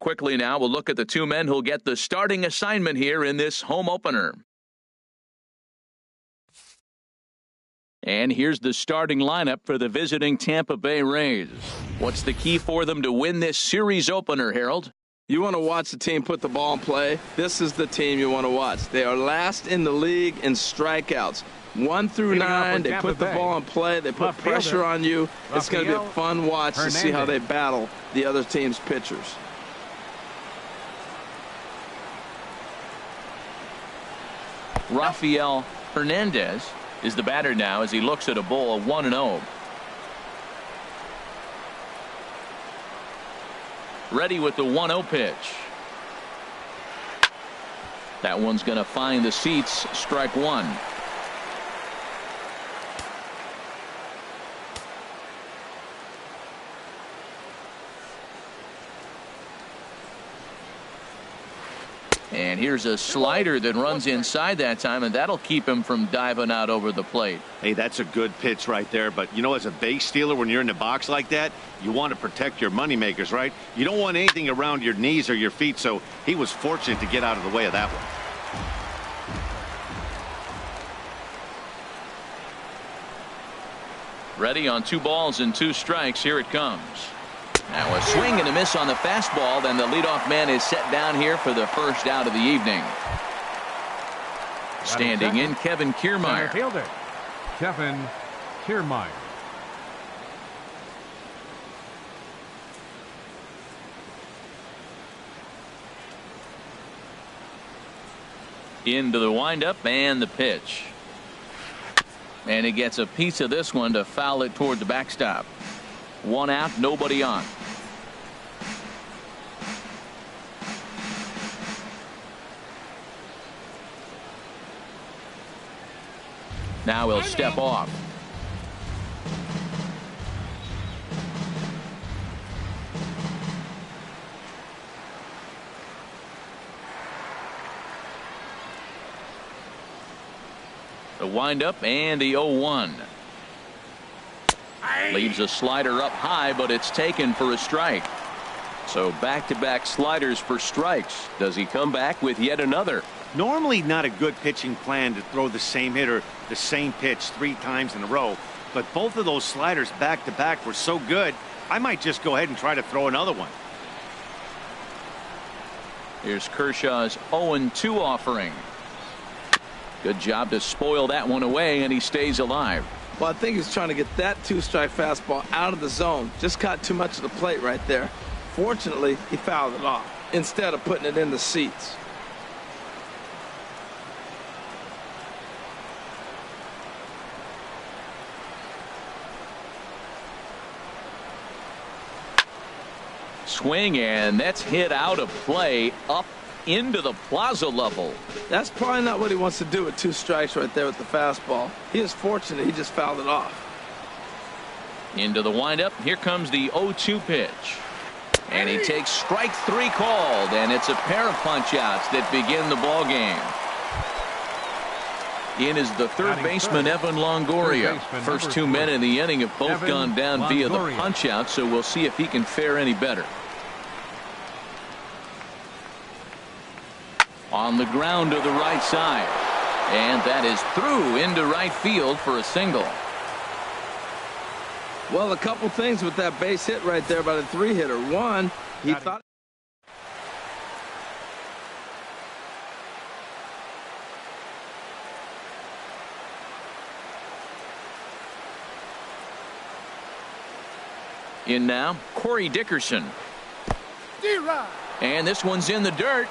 quickly now, we'll look at the two men who'll get the starting assignment here in this home opener. And here's the starting lineup for the visiting Tampa Bay Rays. What's the key for them to win this series opener, Harold? You want to watch the team put the ball in play. This is the team you want to watch. They are last in the league in strikeouts. 1 through 9, they put the ball in play. They put pressure on you. It's going to be a fun watch to see how they battle the other team's pitchers. Rafael Hernandez is the batter now as he looks at a ball 1-0. Ready with the 1-0 pitch. That one's going to find the seats. Strike one. And here's a slider that runs inside that time, and that'll keep him from diving out over the plate. Hey, that's a good pitch right there. But, you know, as a base stealer, when you're in the box like that, you want to protect your moneymakers, right? You don't want anything around your knees or your feet, so he was fortunate to get out of the way of that one. Ready on 2 balls and 2 strikes. Here it comes. Now a swing and a miss on the fastball. Then the leadoff man is set down here for the first out of the evening. Standing in, Kevin Kiermaier. Center fielder, Kevin Kiermaier. Into the windup and the pitch. And he gets a piece of this one to foul it toward the backstop. 1 out, nobody on. Now he'll step off. The windup and the 0-1. Leaves a slider up high, but it's taken for a strike. So back-to-back sliders for strikes. Does he come back with yet another? Normally not a good pitching plan to throw the same hitter the same pitch 3 times in a row. But both of those sliders back-to-back were so good, I might just go ahead and try to throw another one. Here's Kershaw's 0-2 offering. Good job to spoil that one away, and he stays alive. Well, I think he's trying to get that 2-strike fastball out of the zone. Just caught too much of the plate right there. Fortunately, he fouled it off instead of putting it in the seats. Swing, and that's hit out of play up into the plaza level. That's probably not what he wants to do with 2 strikes right there with the fastball. He is fortunate he just fouled it off. Into the windup. Here comes the 0-2 pitch. And he takes strike 3 called, and it's a pair of punch-outs that begin the ball game. In is the third baseman, Evan Longoria. First 2 men in the inning have both gone down via the punch-out, so we'll see if he can fare any better. On the ground to the right side. And that is through into right field for a single. Well, a couple things with that base hit right there by the 3-hitter. One, he thought. In now, Corey Dickerson. And this one's in the dirt.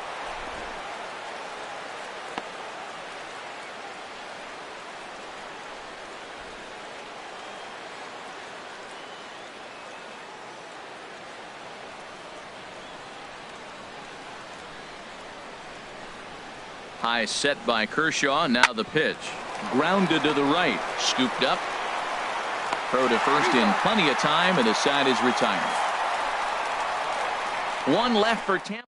High set by Kershaw. Now the pitch. Grounded to the right. Scooped up. Throw to first in plenty of time, and the side is retired. 1 left for Tampa.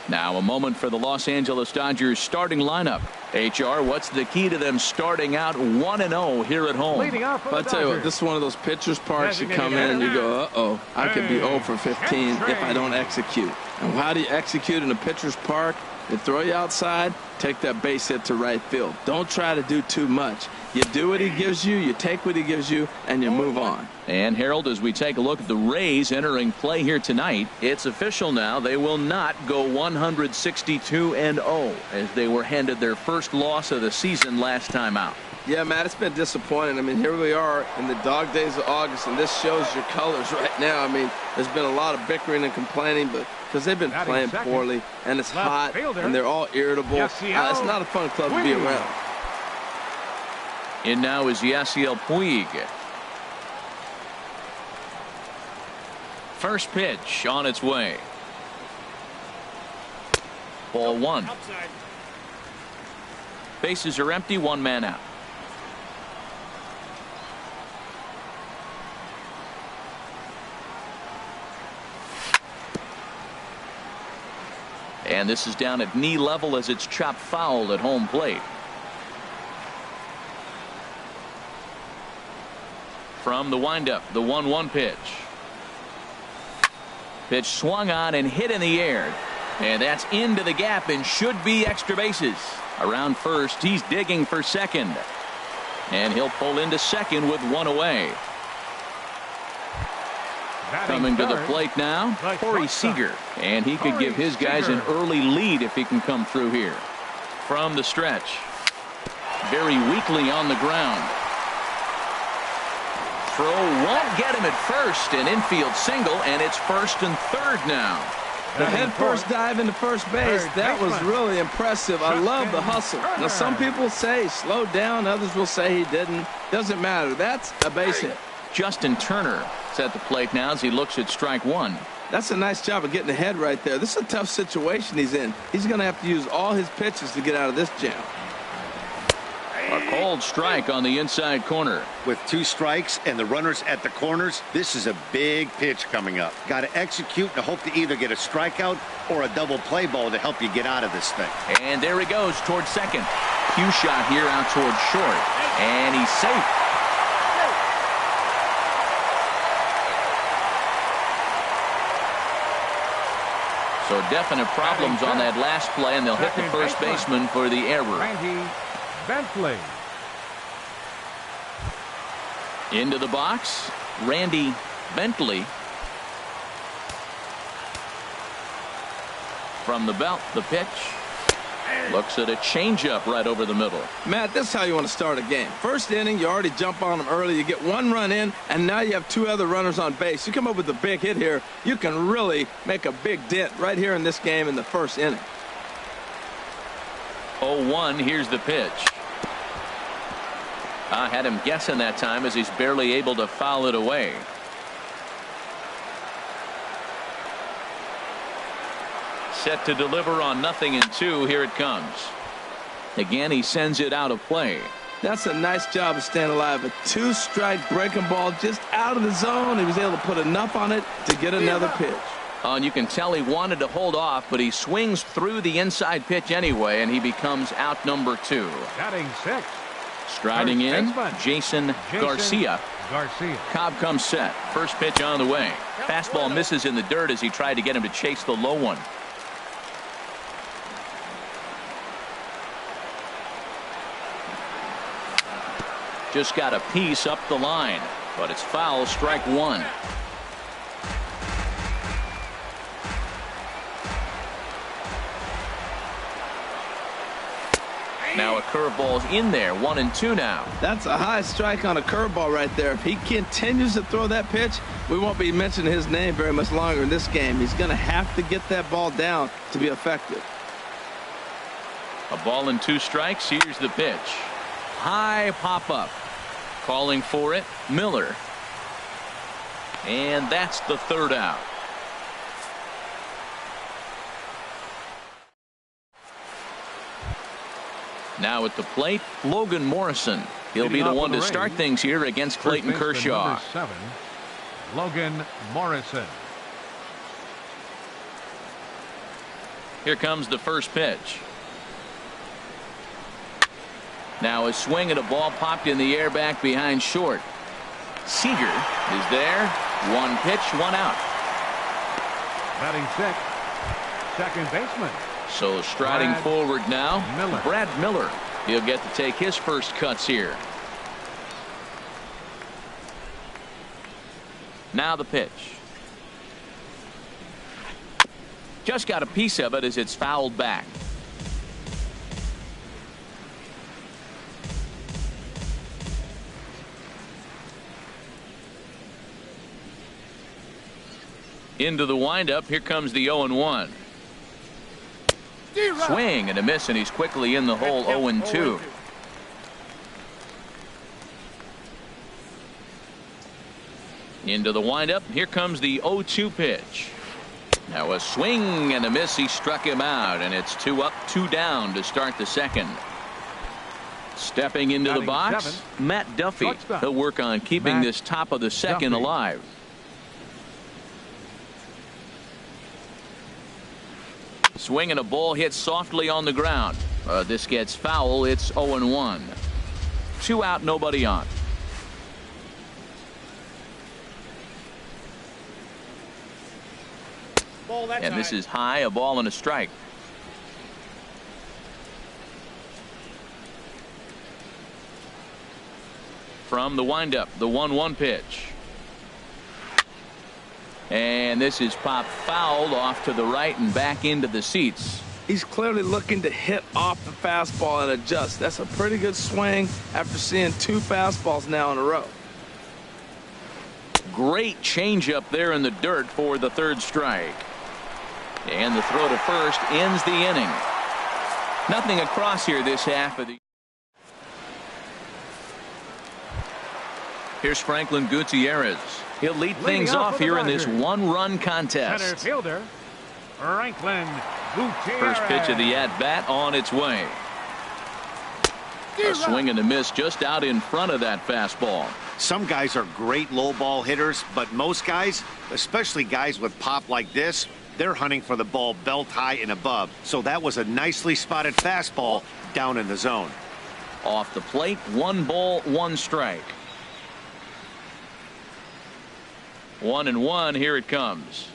Now a moment for the Los Angeles Dodgers starting lineup. HR, what's the key to them starting out 1-0 here at home? I'll tell you what, this is one of those pitcher's parks you come in and you go, uh-oh, I could be 0 for 15 if I don't execute. And how do you execute in a pitcher's park? They throw you outside, take that base hit to right field. Don't try to do too much. You do what he gives you, you take what he gives you, and you move on. And Harold, as we take a look at the Rays entering play here tonight, it's official now. They will not go 162-0 as they were handed their first loss of the season last time out. Yeah, Matt, it's been disappointing. I mean, here we are in the dog days of August, and this shows your colors right now. I mean, there's been a lot of bickering and complaining, but because they've been playing poorly, and it's hot, and they're all irritable. It's not a fun club to be around. In now is Yasiel Puig. First pitch on its way. Ball one. Bases are empty, one man out. And this is down at knee level as it's chopped foul at home plate. From the windup, the 1-1 pitch. Pitch swung on and hit in the air. And that's into the gap and should be extra bases. Around first, he's digging for second. And he'll pull into second with one away. Coming to the plate now, Corey Seager. And he could give his guys an early lead if he can come through here. From the stretch. Very weakly on the ground. Throw won't get him at first. An infield single, and it's first and third now. The head first dive into first base, that was really impressive. I love the hustle. Now, some people say he slowed down. Others will say he didn't. Doesn't matter. That's a base hit. Justin Turner is at the plate now as he looks at strike one. That's a nice job of getting ahead right there. This is a tough situation he's in. He's going to have to use all his pitches to get out of this jam. A cold strike on the inside corner. With 2 strikes and the runners at the corners, this is a big pitch coming up. Got to execute and hope to either get a strikeout or a double play ball to help you get out of this thing. And there he goes towards second. Cue shot here out towards short. And he's safe. So definite problems on that last play, and they'll hit the first baseman for the error. Bentley. Into the box, Randy Bentley. From the belt, the pitch. Looks at a changeup right over the middle. Matt, this is how you want to start a game. First inning, you already jump on them early. You get 1 run in, and now you have 2 other runners on base. You come up with a big hit here, you can really make a big dent right here in this game in the first inning. 0-1, here's the pitch. I had him guessing that time as he's barely able to foul it away. Set to deliver on 0-2. Here it comes. Again, he sends it out of play. That's a nice job of staying alive. A 2-strike breaking ball just out of the zone. He was able to put enough on it to get another pitch. And you can tell he wanted to hold off, but he swings through the inside pitch anyway, and he becomes out number 2. Batting 6. Striding in, Jason Garcia. Cobb comes set. First pitch on the way. Fastball misses in the dirt as he tried to get him to chase the low one. Just got a piece up the line, but it's foul, strike one. Now a curveball's in there, 1-2 now. That's a high strike on a curveball right there. If he continues to throw that pitch, we won't be mentioning his name very much longer in this game. He's going to have to get that ball down to be effective. A ball and 2 strikes. Here's the pitch. High pop up. Calling for it, Miller. And that's the 3rd out. Now at the plate, Logan Morrison. He'll be the one to start things here against Clayton Kershaw. Number 7, Logan Morrison. Here comes the first pitch. Now a swing and a ball popped in the air back behind short. Seager is there. One pitch, one out. Batting sixth, second baseman. So striding Brad forward now, Miller. Brad Miller. He'll get to take his first cuts here. Now the pitch. Just got a piece of it as it's fouled back. Into the windup. Here comes the 0-1. Swing and a miss, and he's quickly in the hole. 0-2. Into the windup. Here comes the 0-2 pitch. Now a swing and a miss. He struck him out, and it's 2 up, 2 down to start the second. Stepping into the box, seven. Matt Duffy. Shortstop. He'll work on keeping Matt this top of the second Duffy. alive. Swing and a ball hit softly on the ground. This gets foul. It's 0-1. 2 out, nobody on. And this is high, a ball and a strike. From the windup, the 1-1 pitch. And this is popped fouled off to the right and back into the seats. He's clearly looking to hit off the fastball and adjust. That's a pretty good swing after seeing 2 fastballs now in a row. Great changeup there in the dirt for the third strike. And the throw to first ends the inning. Nothing across here this half of the. Here's Franklin Gutierrez. He'll lead things off here in this 1-run contest. Center fielder, Franklin Gutierrez. First pitch of the at-bat on its way. A swing and a miss just out in front of that fastball. Some guys are great low ball hitters, but most guys, especially guys with pop like this, they're hunting for the ball belt high and above. So that was a nicely spotted fastball down in the zone. Off the plate, 1 ball, 1 strike. 1-1, here it comes.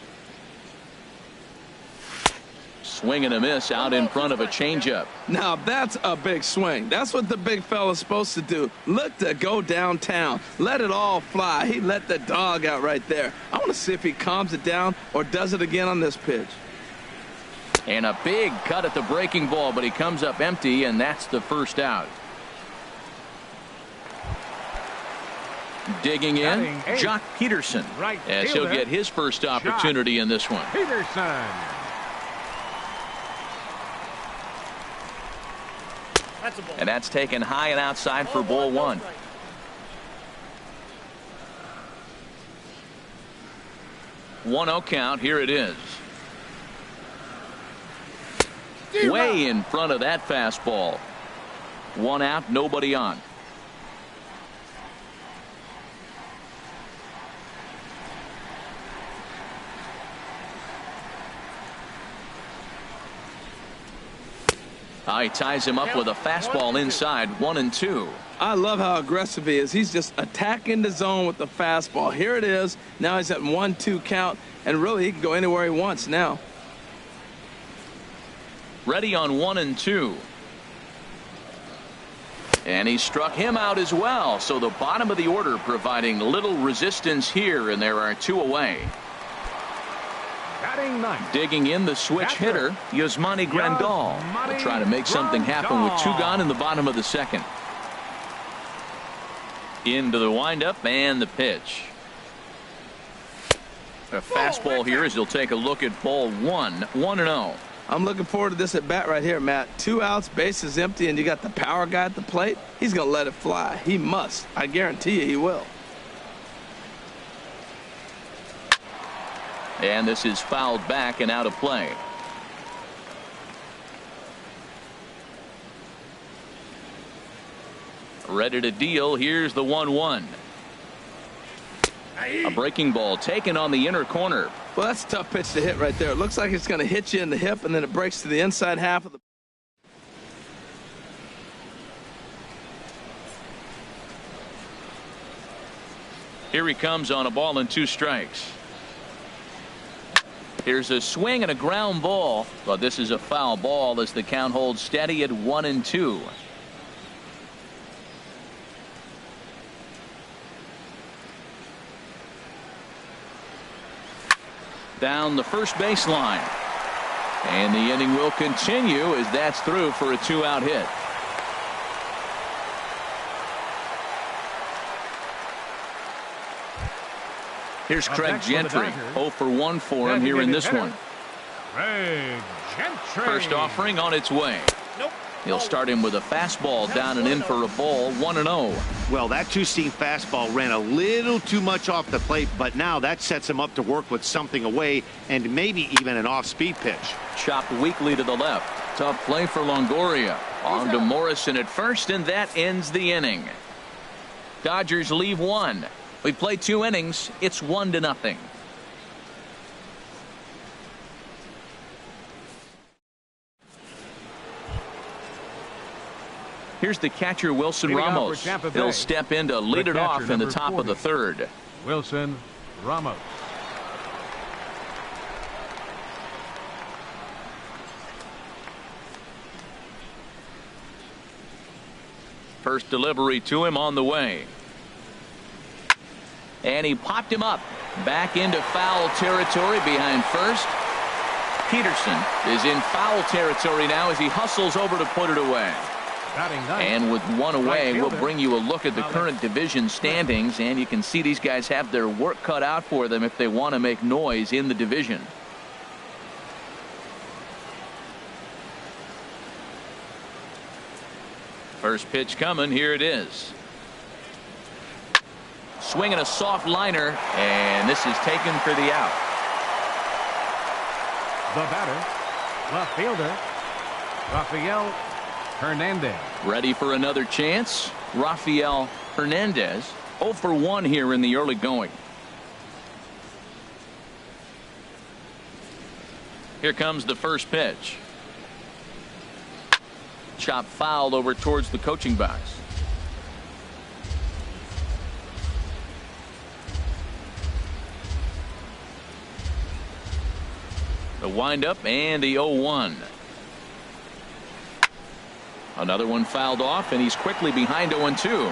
Swing and a miss out in front of a changeup. Now that's a big swing. That's what the big fella's supposed to do. Look to go downtown. Let it all fly. He let the dog out right there. I want to see if he calms it down or does it again on this pitch. And a big cut at the breaking ball, but he comes up empty, and that's the first out. Digging in, Jock Peterson, as he'll get his first opportunity in this one. Peterson. And that's taken high and outside for ball 1. One-0 count. Here it is. Way in front of that fastball. 1 out, nobody on. He ties him up with a fastball inside. 1-2. I love how aggressive he is. He's just attacking the zone with the fastball. Here it is. Now he's at 1-2 count, and really he can go anywhere he wants now. Ready on 1-2. And he struck him out as well. So the bottom of the order providing little resistance here, and there are 2 away. Digging in the switch hitter, Yasmani Grandal. Will try to make something happen with 2 gone in the bottom of the second. Into the windup and the pitch. A fastball here as he'll take a look at ball 1. 1-0. I'm looking forward to this at bat right here, Matt. 2 outs, bases empty, and you got the power guy at the plate. He's going to let it fly. He must. I guarantee you he will. And this is fouled back and out of play. Ready to deal. Here's the 1-1. A breaking ball taken on the inner corner. Well, that's a tough pitch to hit right there. It looks like it's going to hit you in the hip, and then it breaks to the inside half of the. Here he comes on a ball and 2 strikes. Here's a swing and a ground ball, but this is a foul ball as the count holds steady at 1-2. Down the first baseline. And the inning will continue as that's through for a 2-out hit. Here's Craig Gentry. 0 for 1 for him here in this one. Craig Gentry. First offering on its way. He'll start him with a fastball down and in for a ball, 1-0. Well, that two-seam fastball ran a little too much off the plate, but now that sets him up to work with something away and maybe even an off-speed pitch. Chopped weakly to the left. Tough play for Longoria. On to Morrison at first, and that ends the inning. Dodgers leave 1. We've played 2 innings. It's 1-0. Here's the catcher, Wilson Ramos. He'll step in to lead it off in the top of the 3rd. Wilson Ramos. First delivery to him on the way. And he popped him up. Back into foul territory behind first. Peterson is in foul territory now as he hustles over to put it away. And with 1 away, we'll bring you a look at the current division standings, and you can see these guys have their work cut out for them if they want to make noise in the division. First pitch coming. Here it is. Swinging a soft liner, and this is taken for the out. The batter, left fielder, Rafael Hernandez. Ready for another chance. Rafael Hernandez, 0 for 1 here in the early going. Here comes the first pitch. Chop foul over towards the coaching box. The windup and the 0-1. Another one fouled off, and he's quickly behind 0-2.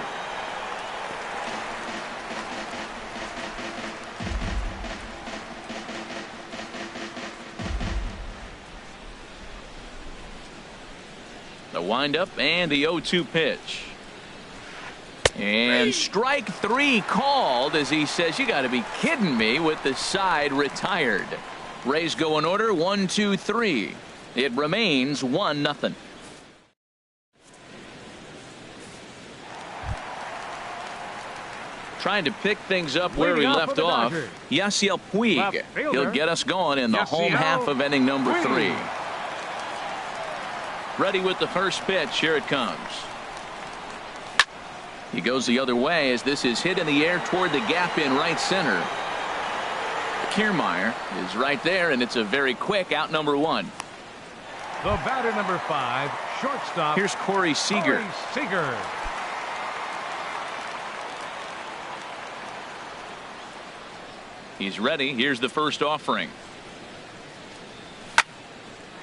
The windup and the 0-2 pitch. And strike 3 called as he says, "You got to be kidding me," with the side retired. Rays go in order, 1, 2, 3. It remains 1-0. Trying to pick things up where he left off. Yasiel Puig. He'll get us going in the home half of inning number 3. Ready with the first pitch. Here it comes. He goes the other way as this is hit in the air toward the gap in right center. Kiermaier is right there, and it's a very quick out, number 1. The batter, number 5, shortstop. Here's Corey Seager. He's ready. Here's the first offering.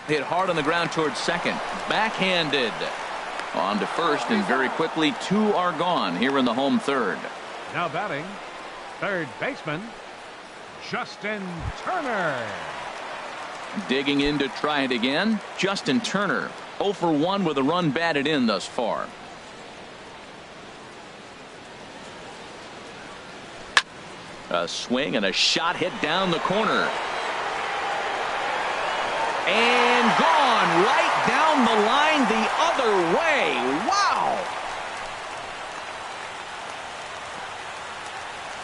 Hit hard on the ground towards second. Backhanded. On to first, and very quickly 2 are gone here in the home 3rd. Now batting, third baseman, Justin Turner. Digging in to try it again, Justin Turner. 0 for 1 with a run batted in thus far. A swing and a shot hit down the corner. And gone right down the line the other way. Wow.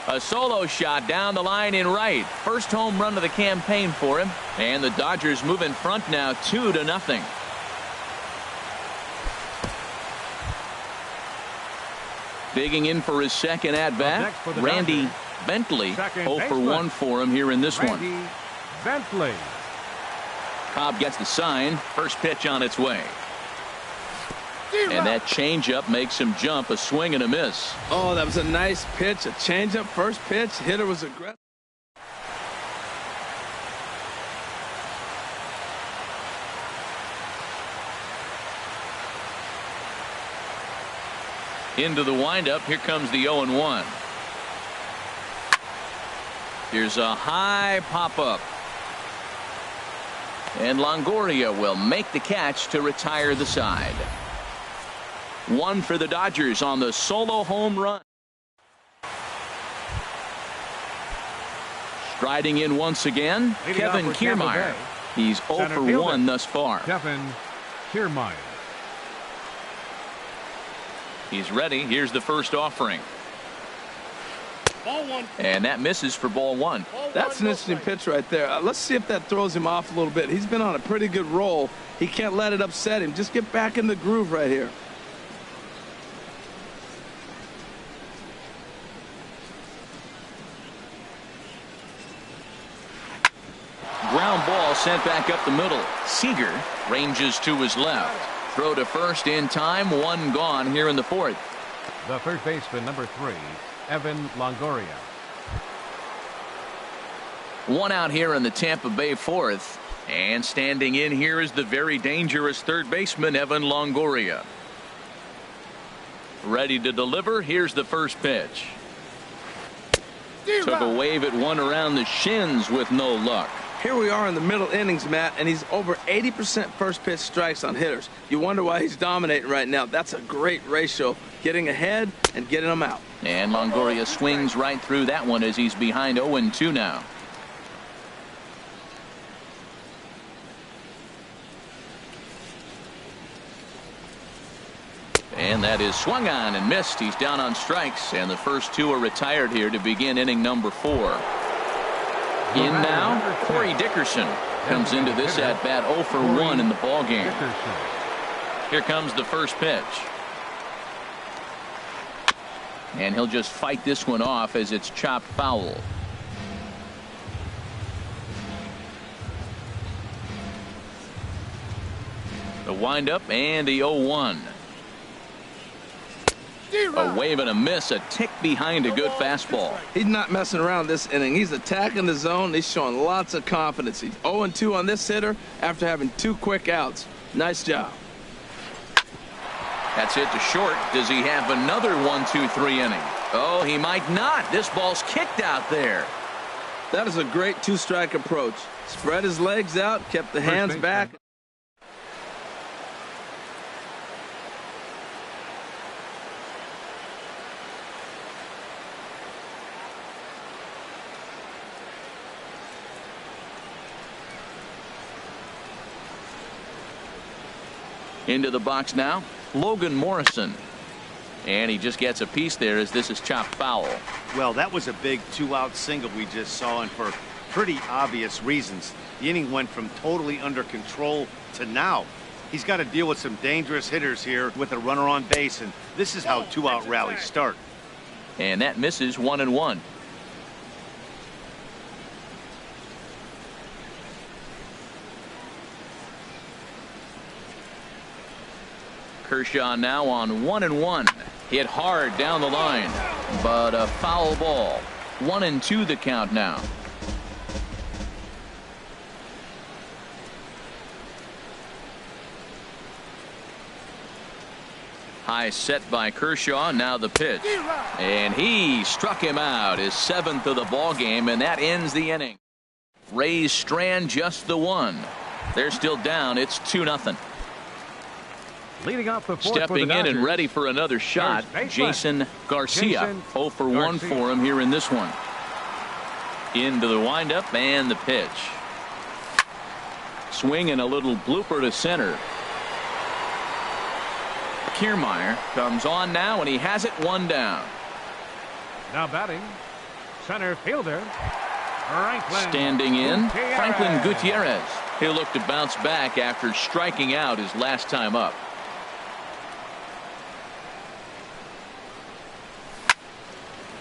A solo shot down the line in right. First home run of the campaign for him. And the Dodgers move in front now 2-0. Digging in for his second at bat, Randy Bentley Second 0 for 1 for him here in this one. Randy Bentley. Cobb gets the sign. First pitch on its way. And that changeup makes him jump. A swing and a miss. Oh, that was a nice pitch. A changeup, first pitch. Hitter was aggressive. Into the windup. Here comes the 0-1. Here's a high pop-up. And Longoria will make the catch to retire the side. One for the Dodgers on the solo home run. Striding in once again, Leading Kevin off for Tampa Kiermaier. Bay. He's 0 Center for fielder, 1 thus far. Kevin Kiermaier. He's ready. Here's the first offering. And that misses for ball 1. That's an interesting pitch right there. Let's see if that throws him off a little bit. He's been on a pretty good roll. He can't let it upset him. Just get back in the groove right here. Ground ball sent back up the middle. Seager ranges to his left. Throw to first in time. One gone here in the 4th. The third baseman, number 3, Evan Longoria. One out here in the Tampa Bay 4th. And standing in here is the very dangerous third baseman, Evan Longoria. Ready to deliver. Here's the first pitch. Took a wave at one around the shins with no luck. Here we are in the middle innings, Matt, and he's over 80% first pitch strikes on hitters. You wonder why he's dominating right now. That's a great ratio, getting ahead and getting them out. And Longoria swings right through that one as he's behind 0-2 now. And that is swung on and missed. He's down on strikes, and the first 2 are retired here to begin inning number 4. In now, Corey Dickerson comes into this at bat 0 for 1 in the ball game. Here comes the first pitch. And he'll just fight this one off as it's chopped foul. The windup and the 0-1. A wave and a miss, a tick behind a good fastball. He's not messing around this inning. He's attacking the zone. He's showing lots of confidence. He's 0-2 on this hitter after having 2 quick outs. Nice job. That's it to short. Does he have another 1-2-3 inning? Oh, he might not. This ball's kicked out there. That is a great 2-strike approach. Spread his legs out, kept the hands back. Into the box now, Logan Morrison. And he just gets a piece there as this is chopped foul. Well, that was a big 2-out single we just saw, and for pretty obvious reasons. The inning went from totally under control to now. He's got to deal with some dangerous hitters here with a runner on base, and this is how 2-out rallies start. And that misses 1-1. Kershaw now on 1-1. Hit hard down the line, but a foul ball. 1-2 the count now. High set by Kershaw. Now the pitch, and he struck him out. His 7th of the ball game, and that ends the inning. Rays strand just the 1. They're still down. It's 2-0. Leading off the 4th. Stepping in and ready for another shot, Jason Garcia. 0 for 1 for him here in this one. Into the windup and the pitch. Swing and a little blooper to center. Kiermaier comes on now, and he has it 1 down. Now batting, center fielder Franklin. Standing in, Gutierrez. Franklin Gutierrez. He'll look to bounce back after striking out his last time up.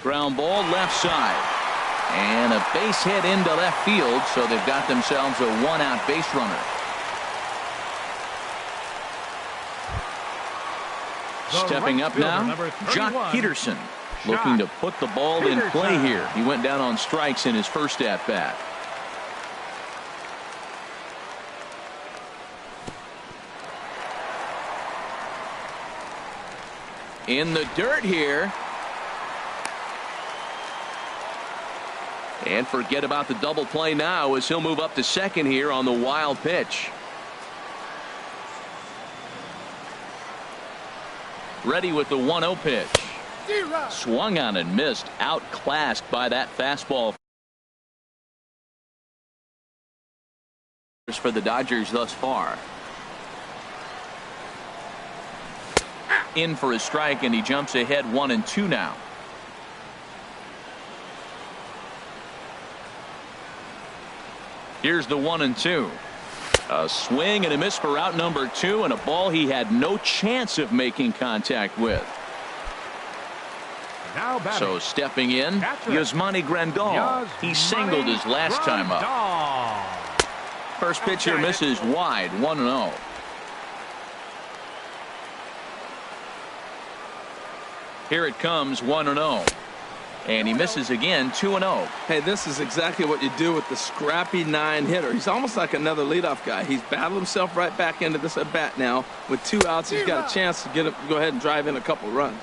Ground ball left side. And a base hit into left field, so they've got themselves a one-out base runner. Stepping up now, Jock Peterson, looking to put the ball in play here. He went down on strikes in his first at-bat. In the dirt here. And forget about the double play now as he'll move up to second here on the wild pitch. Ready with the 1-0 pitch. Swung on and missed. Outclassed by that fastball for the Dodgers thus far. In for a strike, and he jumps ahead 1-2 now. Here's the 1-2. A swing and a miss for out number 2, and a ball he had no chance of making contact with. Now so stepping in, Yasmani Grandal. He singled his last time up. First pitcher misses wide, 1-0. Here it comes, 1-0. And he misses again, 2-0. Hey, this is exactly what you do with the scrappy 9 hitter. He's almost like another leadoff guy. He's battled himself right back into this at bat now. With 2 outs, he's got a chance to go ahead and drive in a couple runs.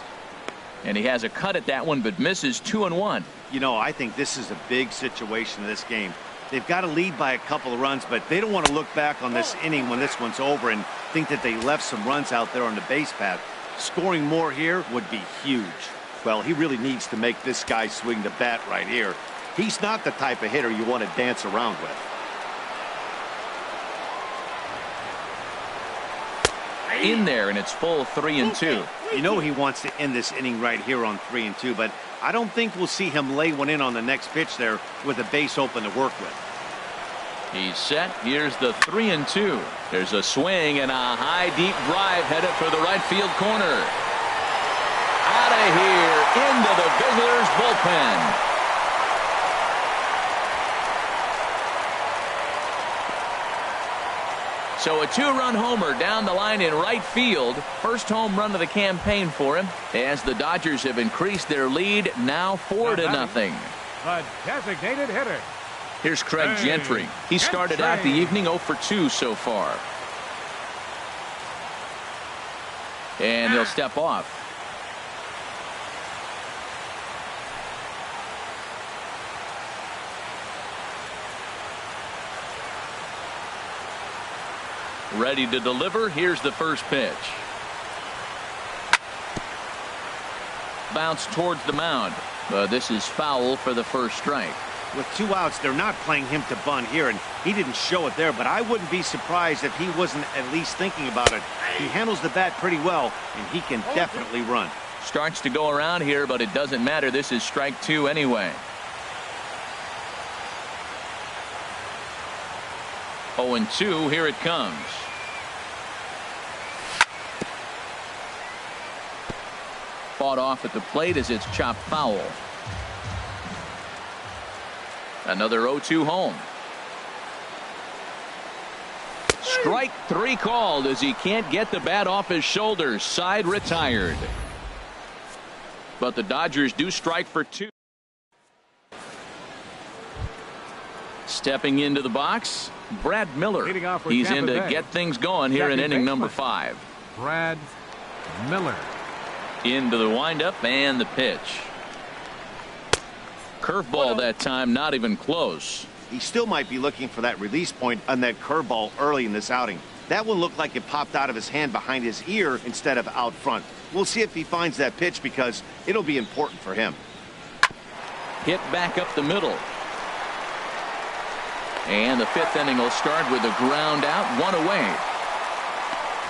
And he has a cut at that one, but misses 2-1. You know, I think this is a big situation in this game. They've got to lead by a couple of runs, but they don't want to look back on this inning when this one's over and think that they left some runs out there on the base path. Scoring more here would be huge. Well, he really needs to make this guy swing the bat right here. He's not the type of hitter you want to dance around with. In there, and it's full 3-2. You know he wants to end this inning right here on 3-2, but I don't think we'll see him lay one in on the next pitch there with a base open to work with. He's set. Here's the 3-2. There's a swing and a high deep drive headed for the right field corner. Out of here into the visitors' bullpen. So a 2-run homer down the line in right field. First home run of the campaign for him, as the Dodgers have increased their lead now 4-0. A designated hitter. Here's Craig Gentry. He started out the evening 0 for 2 so far. And he'll step off. Ready to deliver. Here's the first pitch. Bounce towards the mound. This is foul for the first strike. With 2 outs, they're not playing him to bunt here, and he didn't show it there, but I wouldn't be surprised if he wasn't at least thinking about it. He handles the bat pretty well, and he can definitely run. Starts to go around here, but it doesn't matter. This is strike 2 anyway. 0-2, here it comes. Fought off at the plate as it's chopped foul. Another 0-2 home. Strike 3 called as he can't get the bat off his shoulders. Side retired. But the Dodgers do strike for 2. Stepping into the box, Brad Miller. He's in to get things going here in inning number 5. Brad Miller. Into the windup and the pitch. Curveball that time, not even close. He still might be looking for that release point on that curveball early in this outing. That one looked like it popped out of his hand behind his ear instead of out front. We'll see if he finds that pitch because it'll be important for him. Hit back up the middle. And the 5th inning will start with a ground out, 1 away.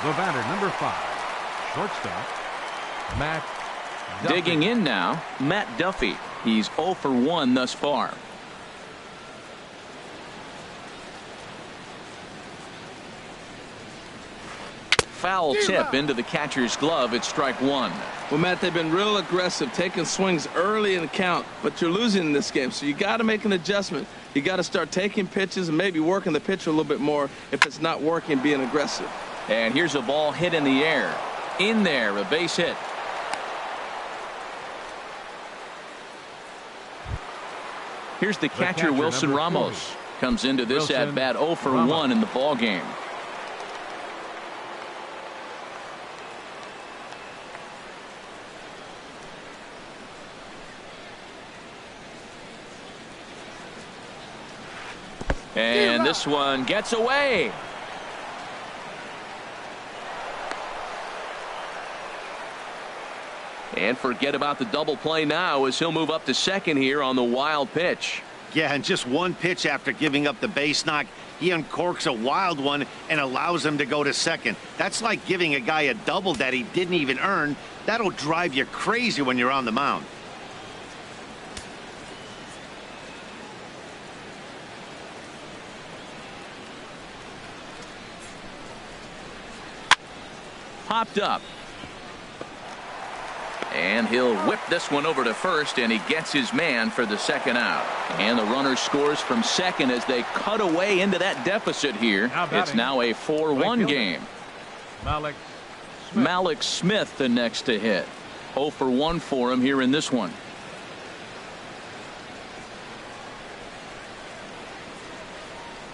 The batter, number 5, shortstop, Matt Duffy. Digging in now, Matt Duffy. He's 0 for 1 thus far. foul tip into the catcher's glove. It's strike one. Well, Matt, they've been real aggressive, taking swings early in the count, but you're losing in this game, so you got to make an adjustment. You got to start taking pitches and maybe working the pitcher a little bit more if it's not working, being aggressive. And here's a ball hit in the air. In there, a base hit. Here's the catcher, Wilson Ramos. Comes into this at bat 0 for 1 in the ball game. And this one gets away. And forget about the double play now as he'll move up to second here on the wild pitch. Yeah, and just one pitch after giving up the base knock, he uncorks a wild one and allows him to go to second. That's like giving a guy a double that he didn't even earn. That'll drive you crazy when you're on the mound. Popped up. And he'll whip this one over to first, and he gets his man for the second out. And the runner scores from second as they cut away into that deficit here. It's now a 4-1 game. Malik Smith the next to hit. 0 for 1 for him here in this one.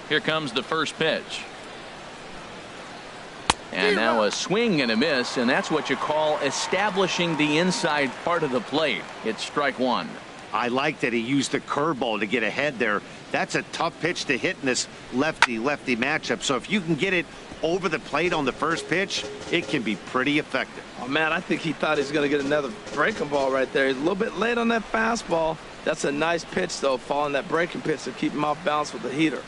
Here comes the first pitch. And now a swing and a miss, and that's what you call establishing the inside part of the plate. It's strike one. I like that he used the curveball to get ahead there. That's a tough pitch to hit in this lefty-lefty matchup. So if you can get it over the plate on the first pitch, it can be pretty effective. Oh, man, I think he thought he was going to get another breaking ball right there. He's a little bit late on that fastball. That's a nice pitch, though, following that breaking pitch to keep him off balance with the heater.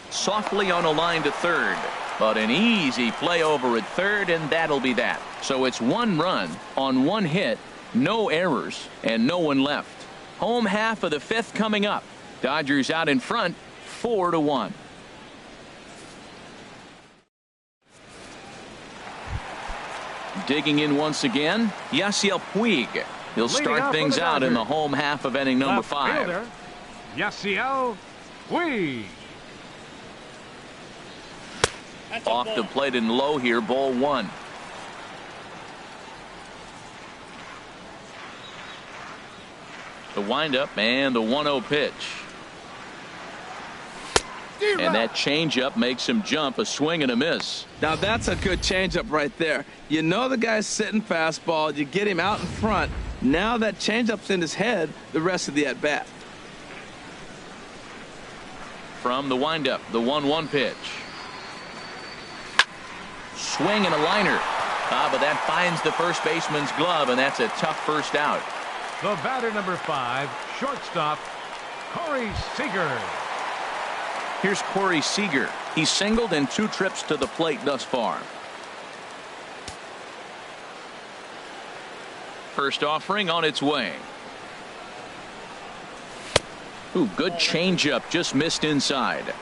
Softly on a line to third, but an easy play over at third, and that'll be that. So it's 1 run on 1 hit, no errors, and no one left. Home half of the 5th coming up. Dodgers out in front 4-1. Digging in once again, Yasiel Puig. He'll start things out in the home half of inning number 5. Yasiel Puig. Off the plate and low here, ball 1. The windup and the 1-0 pitch. And that changeup makes him jump, a swing and a miss. Now that's a good changeup right there. You know the guy's sitting fastball. You get him out in front. Now that changeup's in his head the rest of the at-bat. From the windup, the 1-1 pitch. Swing and a liner. But that finds the first baseman's glove, and that's a tough first out. The batter number 5, shortstop, Corey Seager. Here's Corey Seager. He's singled in 2 trips to the plate thus far. First offering on its way. Ooh, good changeup, just missed inside.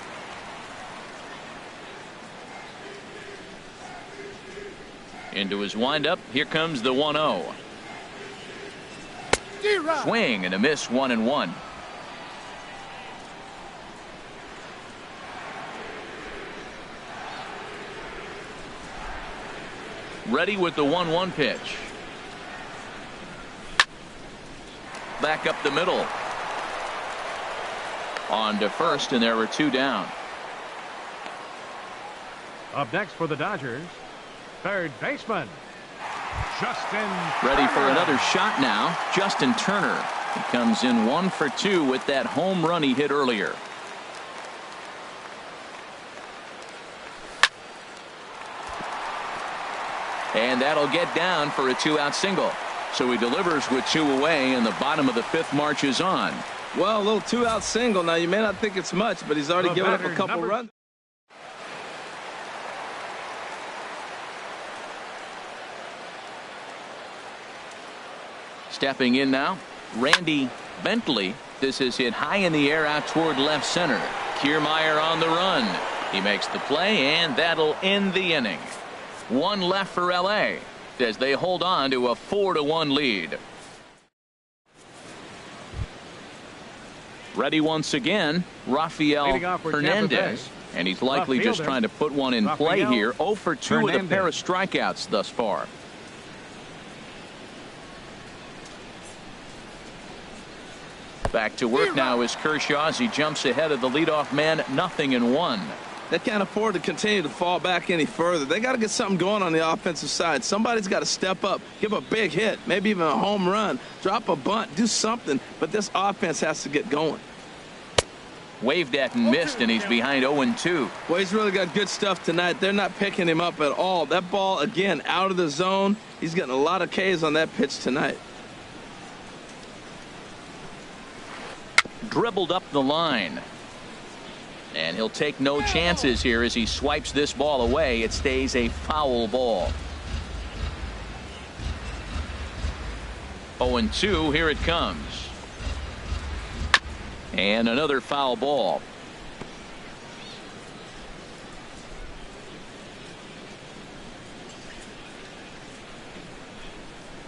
Into his windup. Here comes the 1-0. Swing and a miss, 1-1. Ready with the 1-1 pitch. Back up the middle. On to first, and there were 2 down. Up next for the Dodgers, third baseman, Justin Ready for Turner. another shot now. Justin Turner. He comes in 1 for 2 with that home run he hit earlier. And that'll get down for a 2-out single. So he delivers with 2 away, and the bottom of the 5th marches on. Well, a little 2-out single. Now, you may not think it's much, but he's already given up a couple runs. Stepping in now, Randy Bentley, this is hit high in the air out toward left center. Kiermaier on the run. He makes the play, and that'll end the inning. One left for L.A. as they hold on to a 4-1 lead. Ready once again, Rafael Hernandez. And he's likely just trying to put one in play here. 0 for 2 with a pair of strikeouts thus far. Back to work now is Kershaw as he jumps ahead of the leadoff man. 0-1. They can't afford to continue to fall back any further. They got to get something going on the offensive side. Somebody's got to step up, give a big hit, maybe even a home run, drop a bunt, do something. But this offense has to get going. Waved at and missed, and he's behind 0-2. Well, he's really got good stuff tonight. They're not picking him up at all. That ball, again, out of the zone. He's getting a lot of Ks on that pitch tonight. Dribbled up the line. And he'll take no chances here as he swipes this ball away. It stays a foul ball. 0-2, here it comes. And another foul ball.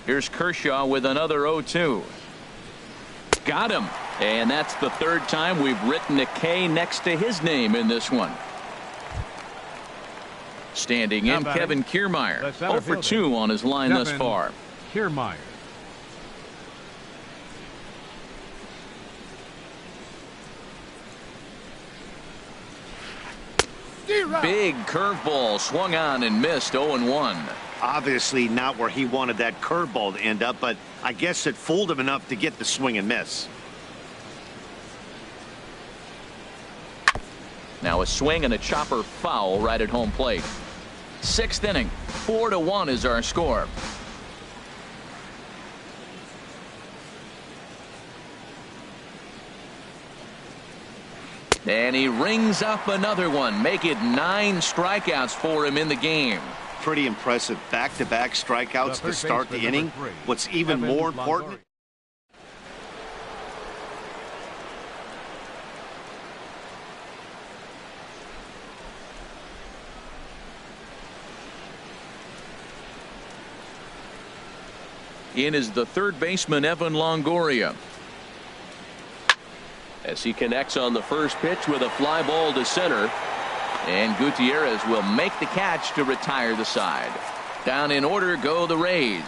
Here's Kershaw with another 0-2. Got him. And that's the third time we've written a K next to his name in this one. Standing in, Kevin Kiermaier. 0 for 2 on his line thus far. Kiermaier. Big curveball swung on and missed. 0-1. Obviously not where he wanted that curveball to end up, but I guess it fooled him enough to get the swing and miss. Now a swing and a chopper foul right at home plate. 6th inning. 4-1 is our score. And he rings up another one. Make it 9 strikeouts for him in the game. Pretty impressive back-to-back strikeouts to start the inning. What's even more important, in is the third baseman, Evan Longoria. As he connects on the first pitch with a fly ball to center. And Gutierrez will make the catch to retire the side. Down in order go the Rays.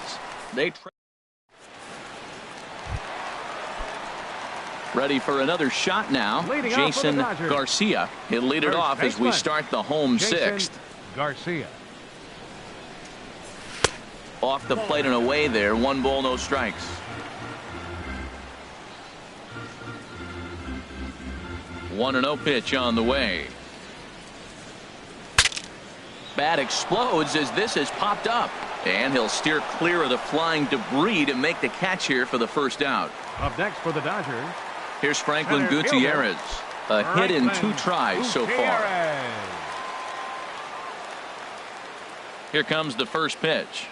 Ready for another shot now. Jason Garcia. He'll lead it off as we start the home 6th. Garcia. Off the plate and away there. 1 ball, no strikes. One 1-0 pitch on the way. Bat explodes as this has popped up. And he'll steer clear of the flying debris to make the catch here for the first out. Up next for the Dodgers. Here's Franklin Gutierrez. A hit in 2 tries so far. Here comes the first pitch.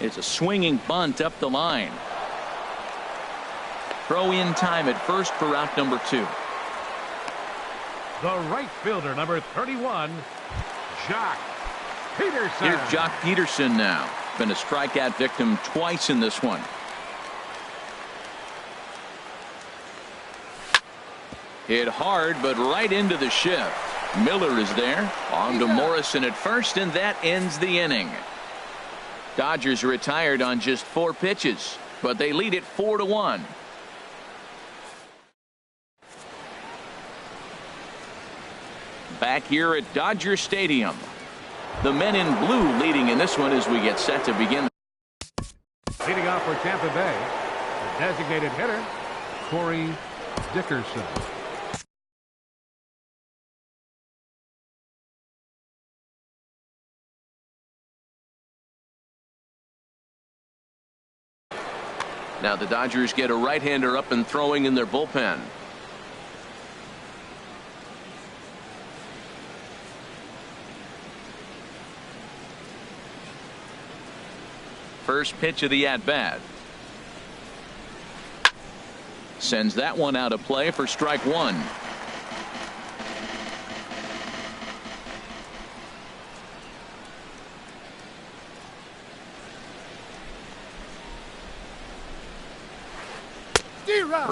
It's a swinging bunt up the line. Throw in time at first for out number 2. The right fielder, number 31, Joc Pederson. Here's Joc Pederson now. Been a strikeout victim twice in this one. Hit hard, but right into the shift. Miller is there. On to Morrison at first, and that ends the inning. Dodgers retired on just 4 pitches, but they lead it 4-1. Back here at Dodger Stadium. The men in blue leading in this one as we get set to begin. Leading off for Tampa Bay, the designated hitter, Corey Dickerson. Now the Dodgers get a right-hander up and throwing in their bullpen. First pitch of the at-bat. Sends that one out of play for strike one.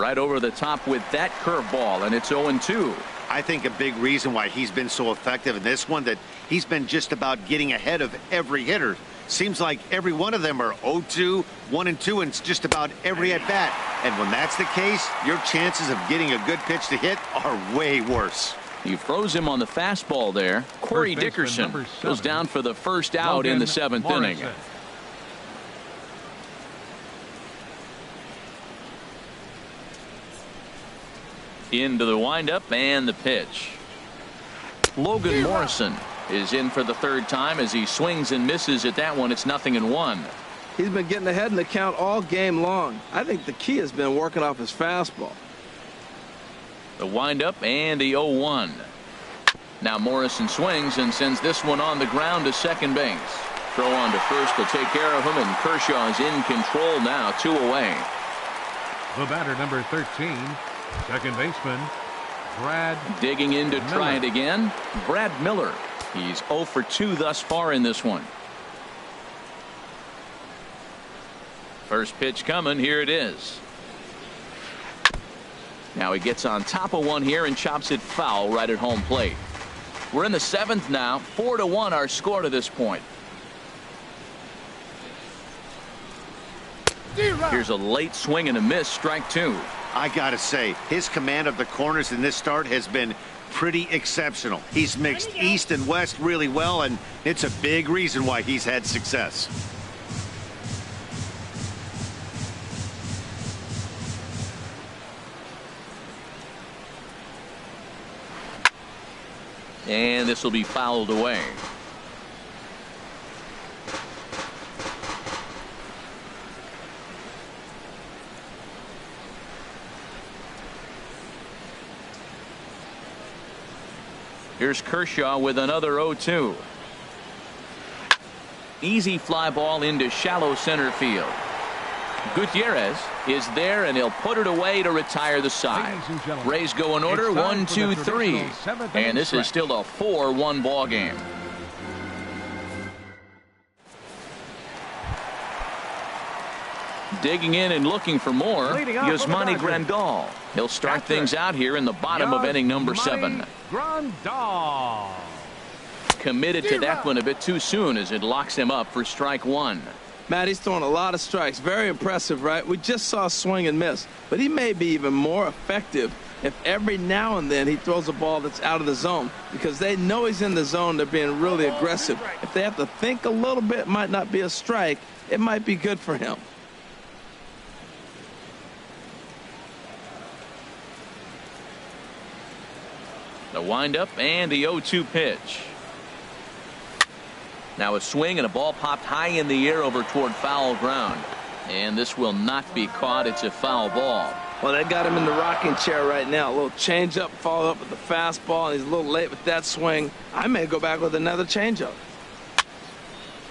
Right over the top with that curveball, and it's 0-2. I think a big reason why he's been so effective in this one, that he's been just about getting ahead of every hitter. Seems like every one of them are 0-2, 1-2, and it's just about every at bat. And when that's the case, your chances of getting a good pitch to hit are way worse. He throws him on the fastball there. Corey Dickerson goes down for the first out in the 7th inning. Into the windup and the pitch. Logan Morrison is in for the 3rd time as he swings and misses at that one. It's 0-1. He's been getting ahead in the count all game long. I think the key has been working off his fastball. The windup and the 0-1. Now Morrison swings and sends this one on the ground to second base. Throw on to first to take care of him, and Kershaw is in control now, 2 away. The batter, number 13, second baseman Brad. Digging in to Miller. try it again, Brad Miller. He's 0 for 2 thus far in this one. First pitch coming. Here it is. Now he gets on top of one here and chops it foul right at home plate. We're in the 7th now. 4-1 our score to this point. Here's a late swing and a miss. Strike 2. I gotta say, his command of the corners in this start has been pretty exceptional. He's mixed east and west really well, and it's a big reason why he's had success. And this will be fouled away. Here's Kershaw with another 0-2. Easy fly ball into shallow center field. Gutierrez is there, and he'll put it away to retire the side. Rays go in order, 1, 2, 3. And this is still a 4-1 ball game. Digging in and looking for more, Yasmani Grandal. He'll start things out here in the bottom of inning number 7. Grandal. Committed to that one a bit too soon as it locks him up for strike 1. Matt, he's throwing a lot of strikes. Very impressive, right? We just saw a swing and miss, but he may be even more effective if every now and then he throws a ball that's out of the zone, because they know he's in the zone. They're being really aggressive. If they have to think a little bit, it might not be a strike. It might be good for him. The windup and the 0-2 pitch. Now a swing and a ball popped high in the air over toward foul ground. And this will not be caught. It's a foul ball. Well, they got him in the rocking chair right now. A little changeup followed up with the fastball, and he's a little late with that swing. I may go back with another changeup.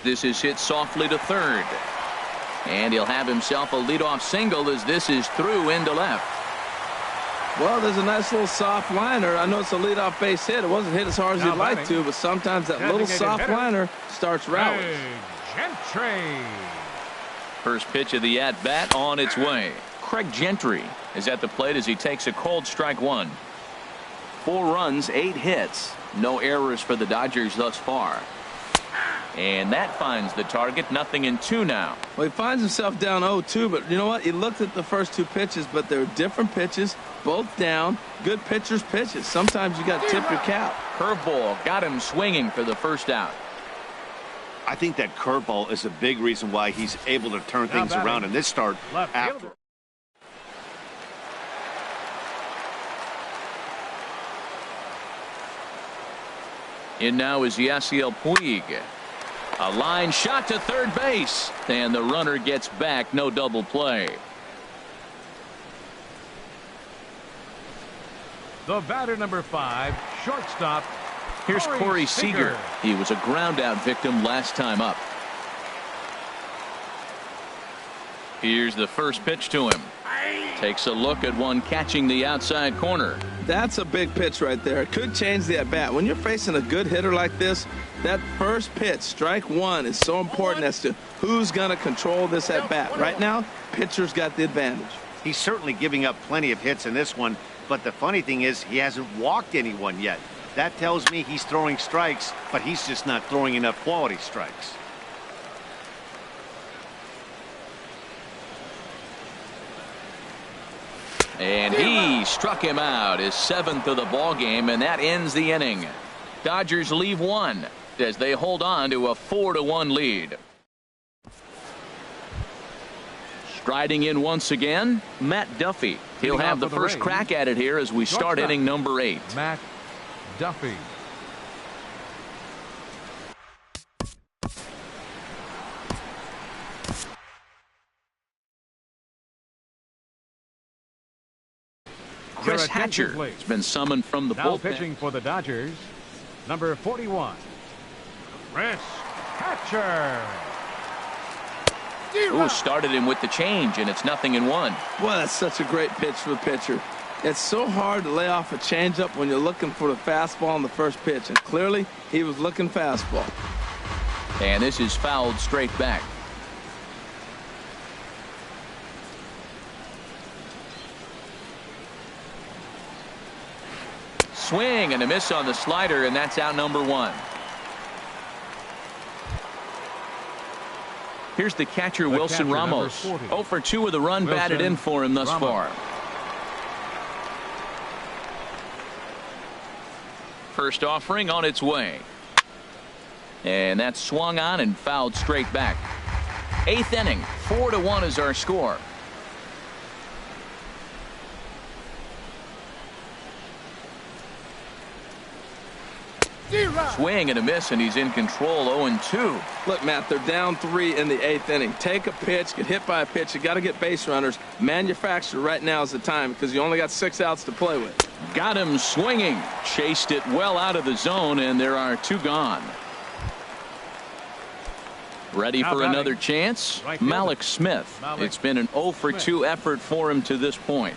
This is hit softly to third. And he'll have himself a leadoff single as this is through into left. Well, there's a nice little soft liner. I know it's a leadoff base hit. It wasn't hit as hard as you'd like to, but sometimes that little soft liner starts rallies. Gentry. First pitch of the at-bat on its way. Craig Gentry is at the plate as he takes a cold strike 1. 4 runs, 8 hits. No errors for the Dodgers thus far. And that finds the target. 0-2 now. Well, he finds himself down 0-2, but you know what? He looked at the first 2 pitches, but they're different pitches, both down. Good pitchers' pitches. Sometimes you got to tip your cap. Curveball got him swinging for the first out. I think that curveball is a big reason why he's able to turn things around in this start after. In now is Yasiel Puig. A line shot to third base, and the runner gets back. No double play. The batter, number 5, shortstop. Here's Corey Seager. He was a ground out victim last time up. Here's the first pitch to him. Takes a look at one catching the outside corner. That's a big pitch right there. It could change the at-bat. When you're facing a good hitter like this, that first pitch, strike one, is so important as to who's going to control this at-bat. Right now, pitcher's got the advantage. He's certainly giving up plenty of hits in this one, but the funny thing is he hasn't walked anyone yet. That tells me he's throwing strikes, but he's just not throwing enough quality strikes. And he struck him out, his 7th of the ball game, and that ends the inning. Dodgers leave one as they hold on to a 4-1 lead. Striding in once again, Matt Duffy. He'll have the first crack at it here as we start inning number 8. Matt Duffy. Chris Hatcher has been summoned from the now bullpen. Pitching for the Dodgers, number 41, Chris Hatcher. Who started him with the change, and it's 0-1. Well, that's such a great pitch for the pitcher. It's so hard to lay off a changeup when you're looking for the fastball on the first pitch, and clearly he was looking fastball. And this is fouled straight back. Swing and a miss on the slider, and that's out number 1. Here's the catcher, Wilson Ramos. 0 for 2 with a run batted in for him thus far. First offering on its way. And that's swung on and fouled straight back. 8th inning, 4-1 is our score. Swing and a miss, and he's in control. 0-2. Look, Matt, they're down 3 in the 8th inning. Take a pitch, get hit by a pitch. You got to get base runners. Manufacture right now is the time because you only got 6 outs to play with. Got him swinging. Chased it well out of the zone, and there are 2 gone. Ready for another chance? Malik Smith. It's been an 0 for 2 effort for him to this point.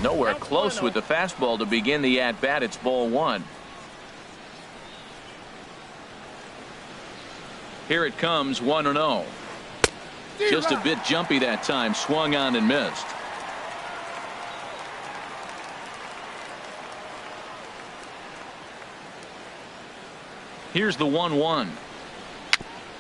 Nowhere close with the fastball to begin the at-bat. It's ball 1. Here it comes, 1-0. Just a bit jumpy that time. Swung on and missed. Here's the 1-1.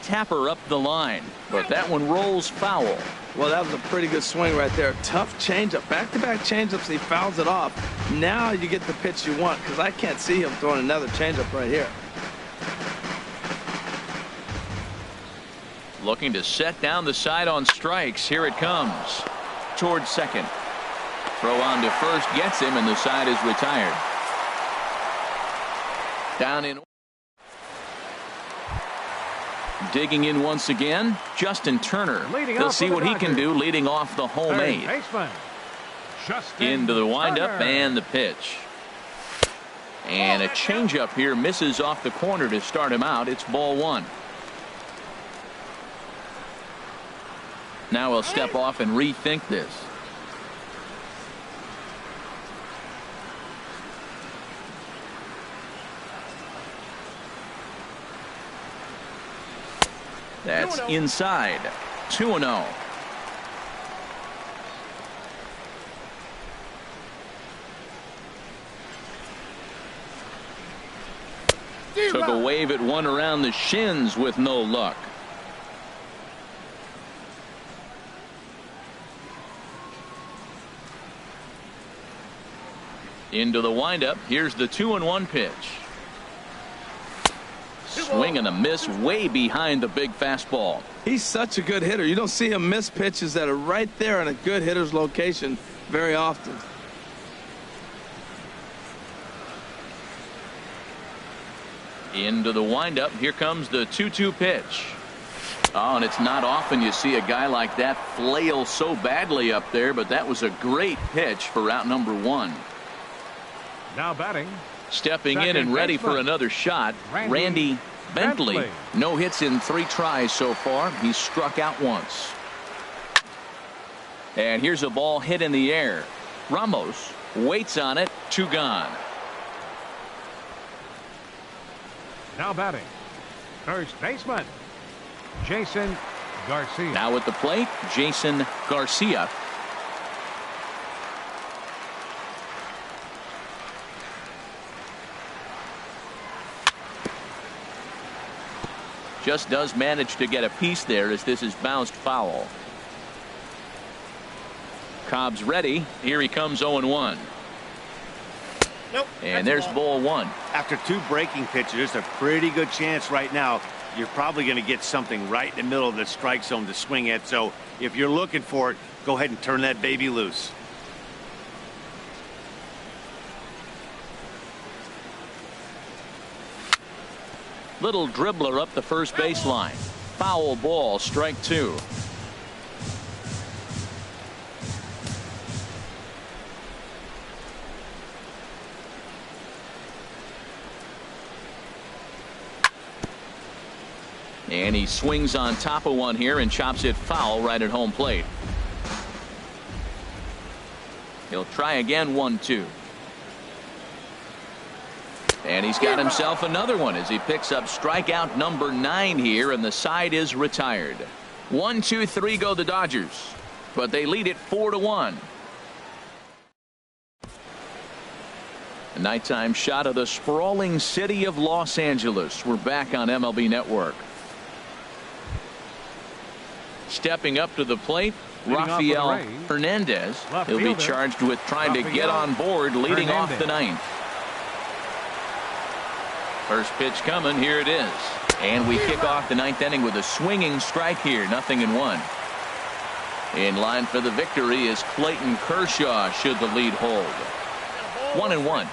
Tapper up the line, but that one rolls foul. Well, that was a pretty good swing right there. Tough changeup. Back-to-back changeups, he fouls it off. Now you get the pitch you want because I can't see him throwing another changeup right here. Looking to set down the side on strikes. Here it comes. Towards second. Throw on to first gets him, and the side is retired. Down in. Digging in once again, Justin Turner. He'll see what he can do leading off the home 8. Into the windup and the pitch. And a changeup here misses off the corner to start him out. It's ball 1. Now he'll step off and rethink this. That's inside. 2-0. Took a wave at one around the shins with no luck. Into the windup. Here's the 2-1 pitch. Swing and a miss way behind the big fastball. He's such a good hitter. You don't see him miss pitches that are right there in a good hitter's location very often. Into the windup. Here comes the 2-2 pitch. Oh, and it's not often you see a guy like that flail so badly up there, but that was a great pitch for out number 1. Now batting. Stepping in and ready for another shot, Randy Bentley. No hits in 3 tries so far. He's struck out once. And here's a ball hit in the air. Ramos waits on it. 2 gone. Now batting, first baseman, Jason Garcia. Now at the plate, Jason Garcia. Just does manage to get a piece there as this is bounced foul. Cobb's ready. Here he comes 0-1. Nope. And there's ball 1. After 2 breaking pitches, there's a pretty good chance right now you're probably going to get something right in the middle of the strike zone to swing at. So if you're looking for it, go ahead and turn that baby loose. Little dribbler up the first baseline. Foul ball, strike 2. And he swings on top of one here and chops it foul right at home plate. He'll try again. 1-2. And he's got himself another one as he picks up strikeout number 9 here, and the side is retired. 1-2-3 go the Dodgers, but they lead it 4-1. A nighttime shot of the sprawling city of Los Angeles. We're back on MLB Network. Stepping up to the plate, Rafael Hernandez. He'll be charged with trying to get on board leading off the 9th. First pitch coming. Here it is. And we kick off the 9th inning with a swinging strike here. 0-1. In line for the victory is Clayton Kershaw should the lead hold. 1-1.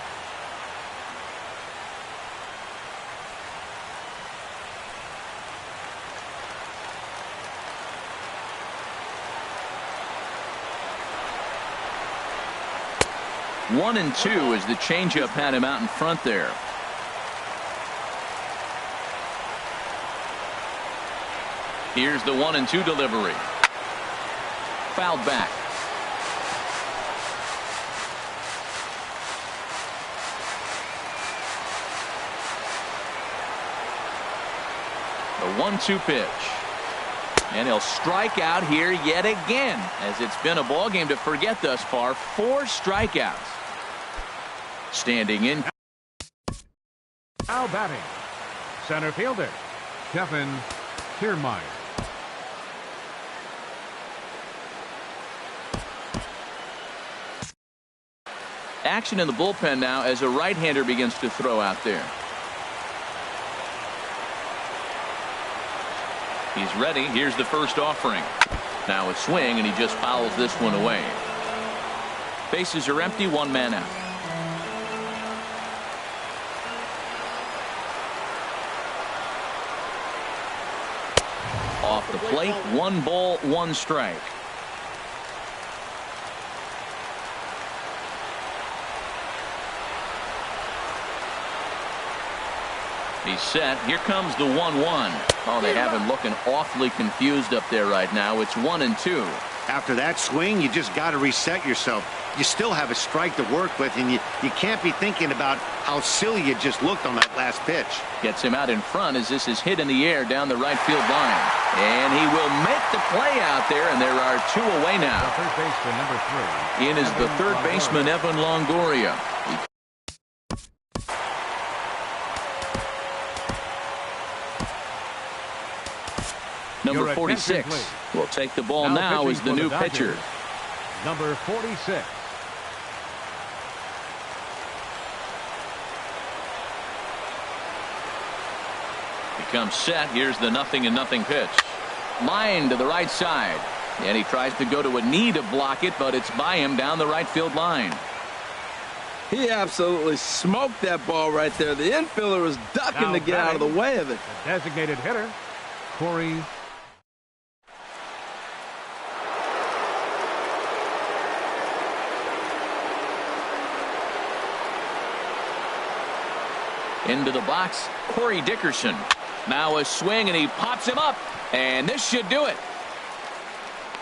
One and 2 as the changeup had him out in front there. Here's the 1-2 delivery. Fouled back. The 1-2 pitch. And he'll strike out here yet again, as it's been a ball game to forget thus far. 4 strikeouts. Standing in. Now batting, center fielder Kevin Kiermaier. Action in the bullpen now as a right-hander begins to throw out there. He's ready. Here's the first offering. Now a swing, and he just fouls this one away. Bases are empty. 1 man out. Off the plate, 1 ball, 1 strike. He's set. Here comes the 1-1. Oh, they have him looking awfully confused up there right now. It's 1-2. After that swing, you just got to reset yourself. You still have a strike to work with, and you can't be thinking about how silly you just looked on that last pitch. Gets him out in front as this is hit in the air down the right field line. And he will make the play out there, and there are 2 away now. The third baseman, number 3. In is the third baseman, Evan Longoria. Number 46 will take the ball now as the new pitcher. Number 46. Becomes set. Here's the 0-0 pitch. Line to the right side. And he tries to go to a knee to block it, but it's by him down the right field line. He absolutely smoked that ball right there. The infielder was ducking to get out of the way of it. The designated hitter, Corey. Into the box, Corey Dickerson. Now a swing, and he pops him up. And this should do it.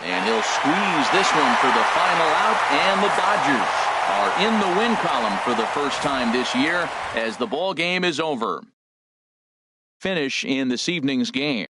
And he'll squeeze this one for the final out, and the Dodgers are in the win column for the first time this year as the ball game is over. Finish in this evening's game.